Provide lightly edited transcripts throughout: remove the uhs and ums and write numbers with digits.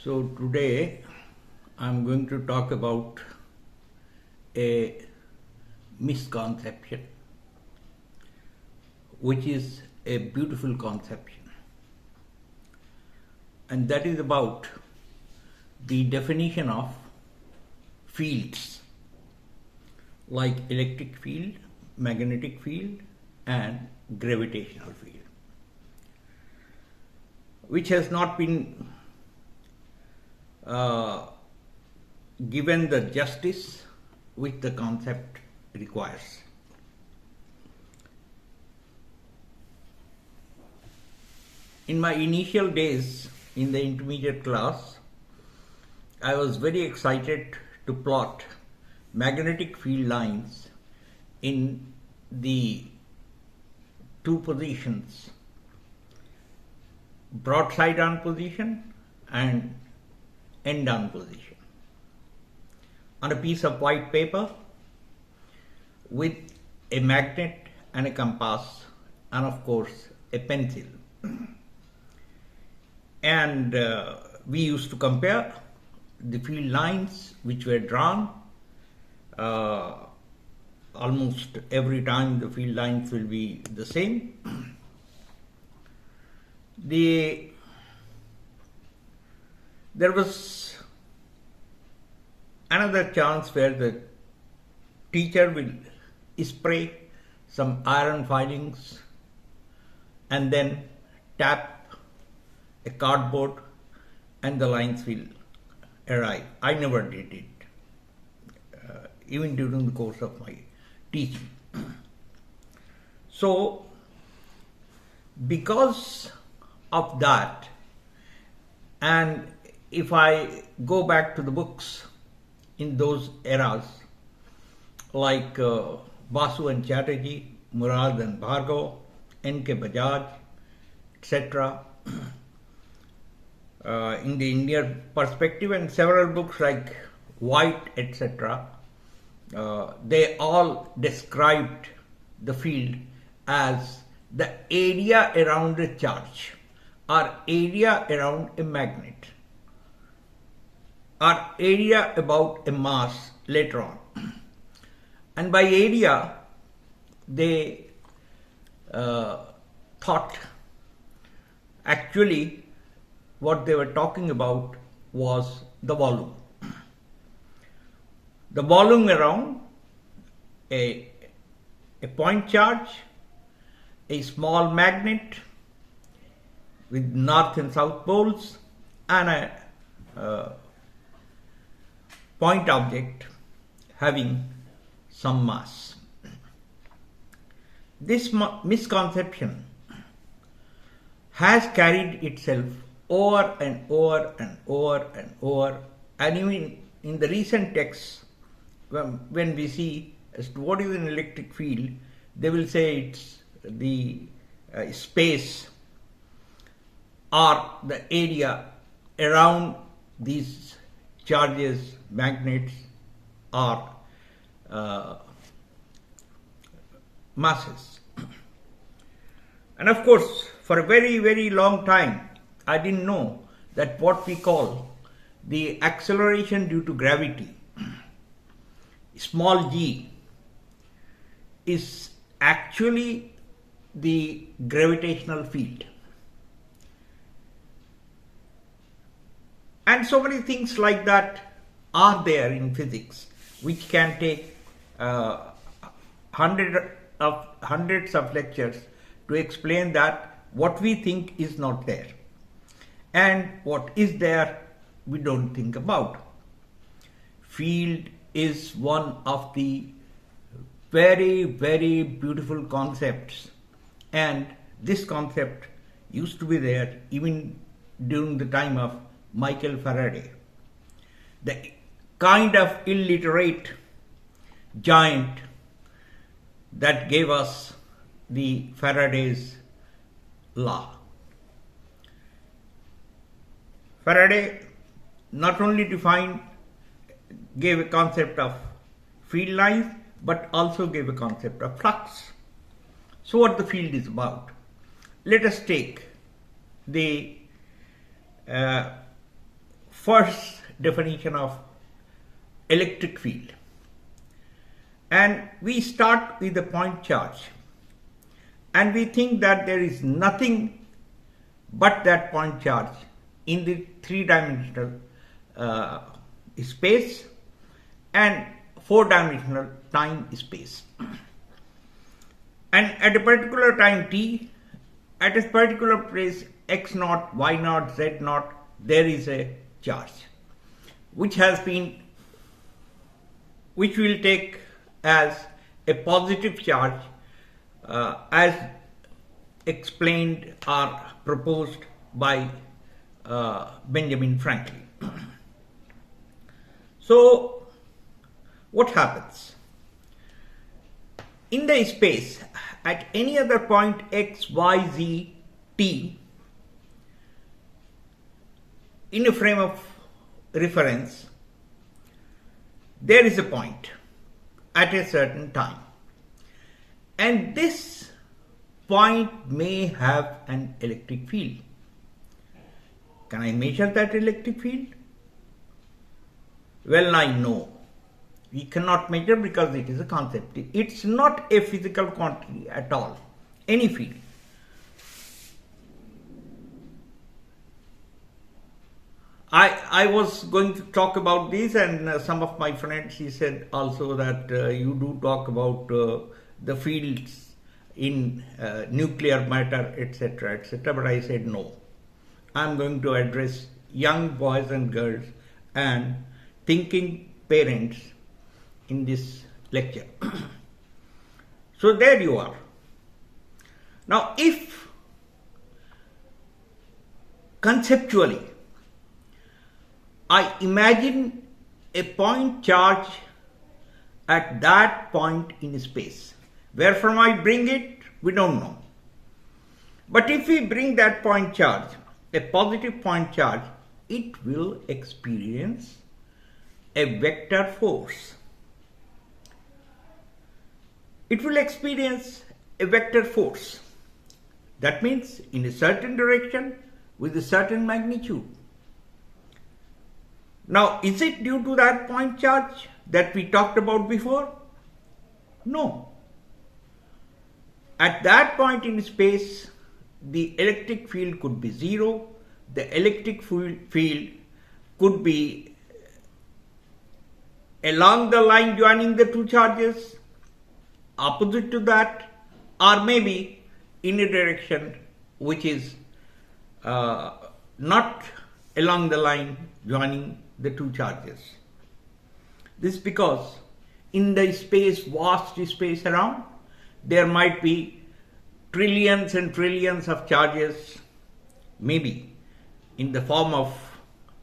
So today I'm going to talk about a misconception, which is a beautiful conception, and that is about the definition of fields like electric field, magnetic field, and gravitational field, which has not been given the justice which the concept requires. In my initial days in the intermediate class, I was very excited to plot magnetic field lines in the two positions, broadside on position and end on position, on a piece of white paper with a magnet and a compass and of course a pencil. And we used to compare the field lines which were drawn. Almost every time the field lines will be the same. There was another chance where the teacher will spray some iron filings and then tap a cardboard and the lines will arrive. I never did it, even during the course of my teaching. So, because of that, and if I go back to the books in those eras, like Basu and Chatterjee, Murad and Bhargav, N.K. Bajaj, etc., in the Indian perspective, and several books like White, etc., they all described the field as the area around a charge or area around a magnet or area about a mass later on. And by area, they thought actually what they were talking about was the volume. The volume around a point charge, a small magnet with north and south poles, and a point object having some mass. This misconception has carried itself over and over and over and over, and even in the recent texts, when we see as to what is an electric field, they will say it's the space or the area around these charges, magnets, or masses. And of course, for a very, very long time, I didn't know that what we call the acceleration due to gravity, small g, is actually the gravitational field. And so many things like that are there in physics, which can take hundreds of lectures to explain that what we think is not there, and what is there we don't think about. Field is one of the very, very beautiful concepts, and this concept used to be there even during the time of Michael Faraday, the kind of illiterate giant that gave us the Faraday's law. Faraday not only gave a concept of field lines, but also gave a concept of flux. So what the field is about? Let us take the first definition of electric field. And we start with a point charge. And we think that there is nothing but that point charge in the three-dimensional space and four-dimensional time space. And at a particular time t, at a particular place x naught, y naught, z naught, there is a charge which we'll take as a positive charge as explained or proposed by Benjamin Franklin. So what happens? In the space, at any other point x, y, z, t, in a frame of reference, there is a point at a certain time. And this point may have an electric field. Can I measure that electric field? Well, I know. We cannot measure because it is a concept. It's not a physical quantity at all, any field. I was going to talk about this, and some of my friends, he said also that you do talk about the fields in nuclear matter, etc., etc. But I said no. I'm going to address young boys and girls and thinking parents in this lecture. So there you are. Now, if conceptually I imagine a point charge at that point in space, where from I bring it, we don't know. But if we bring that point charge, a positive point charge, it will experience a vector force. It will experience a vector force. That means in a certain direction with a certain magnitude. Now, is it due to that point charge that we talked about before? No. At that point in space, the electric field could be zero, the electric field could be along the line joining the two charges, opposite to that, or maybe in a direction which is not along the line joining the two charges. This because in the space, vast space around, there might be trillions and trillions of charges, maybe in the form of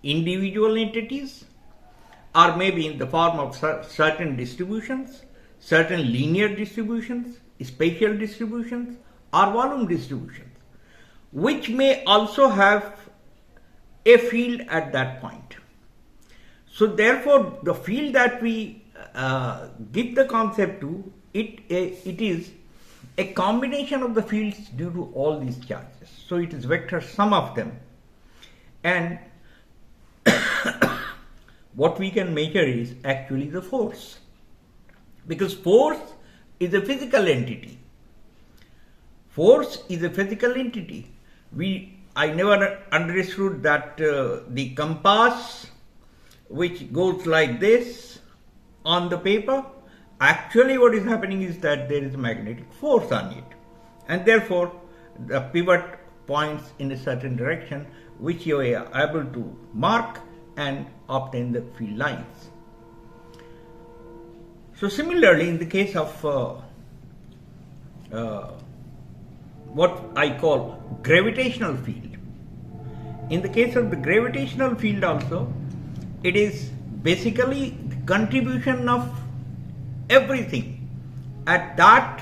individual entities, or maybe in the form of certain distributions, certain linear distributions, spatial distributions, or volume distributions, which may also have a field at that point. So therefore, the field that we give the concept to, it is a combination of the fields due to all these charges. So it is vector sum of them. And what we can measure is actually the force. Because force is a physical entity. Force is a physical entity. I never understood that the compass, which goes like this on the paper, actually what is happening is that there is a magnetic force on it. And therefore, the pivot points in a certain direction, which you are able to mark and obtain the field lines. So similarly, in the case of what I call gravitational field, in the case of the gravitational field also, it is basically the contribution of everything at that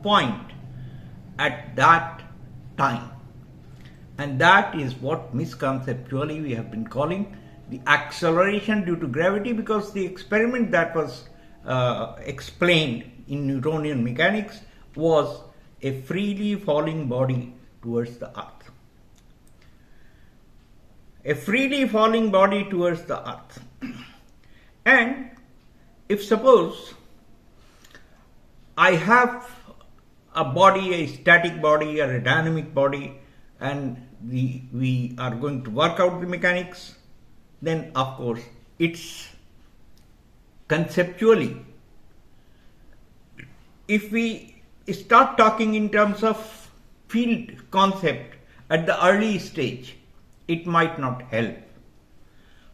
point, at that time. And that is what misconceptually we have been calling the acceleration due to gravity, because the experiment that was explained in Newtonian mechanics was a freely falling body towards the earth. a freely falling body towards the earth. And if suppose I have a body, a static body or a dynamic body, and we are going to work out the mechanics, then of course it's conceptually. If we start talking in terms of field concept at the early stage, it might not help.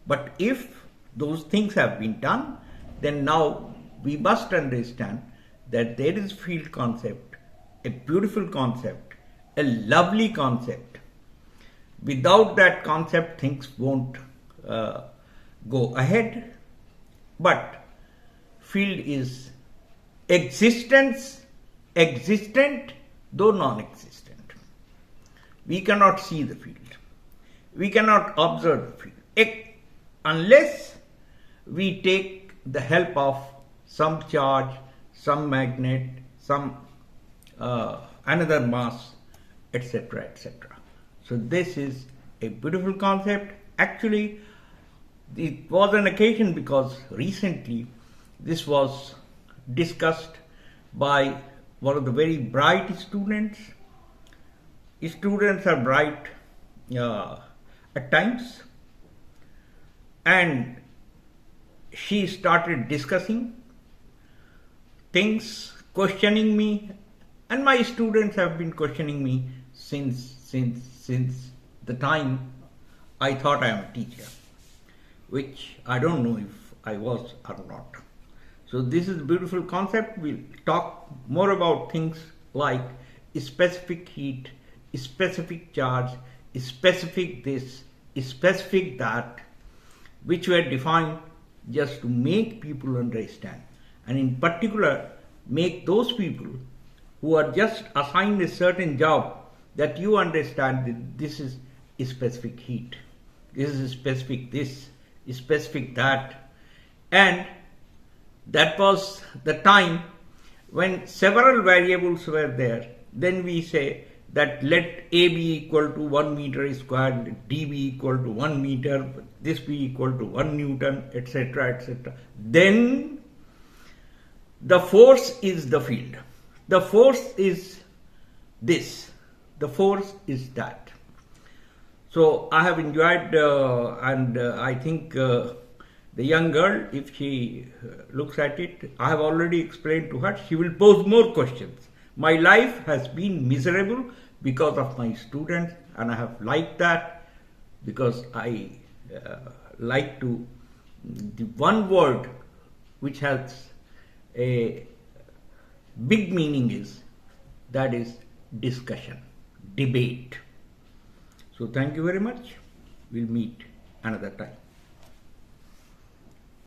But if those things have been done, then now we must understand that there is field concept, a beautiful concept, a lovely concept. Without that concept, things won't go ahead. But field is existent, though non-existent. We cannot see the field. We cannot observe the field unless we take the help of some charge, some magnet, some another mass, etc., etc. So this is a beautiful concept. Actually, it was an occasion because recently this was discussed by one of the very bright students. Students are bright at times, and she started discussing things, questioning me, and my students have been questioning me since the time I thought I am a teacher, which I don't know if I was or not. So this is a beautiful concept. We'll talk more about things like specific heat, specific charge, specific this, specific that, which were defined just to make people understand, and in particular make those people who are just assigned a certain job that you understand that this is specific heat, this is specific this, specific that. And that was the time when several variables were there. Then we say that let A be equal to 1 meter squared, let D be equal to 1 meter, this be equal to 1 Newton, etc., etc. Then the force is the field. The force is this. The force is that. So I have enjoyed and I think the young girl, if she looks at it, I have already explained to her, she will pose more questions. My life has been miserable because of my students, and I have liked that because I like to, the one word which has a big meaning is, that is discussion, debate. So thank you very much. We'll meet another time.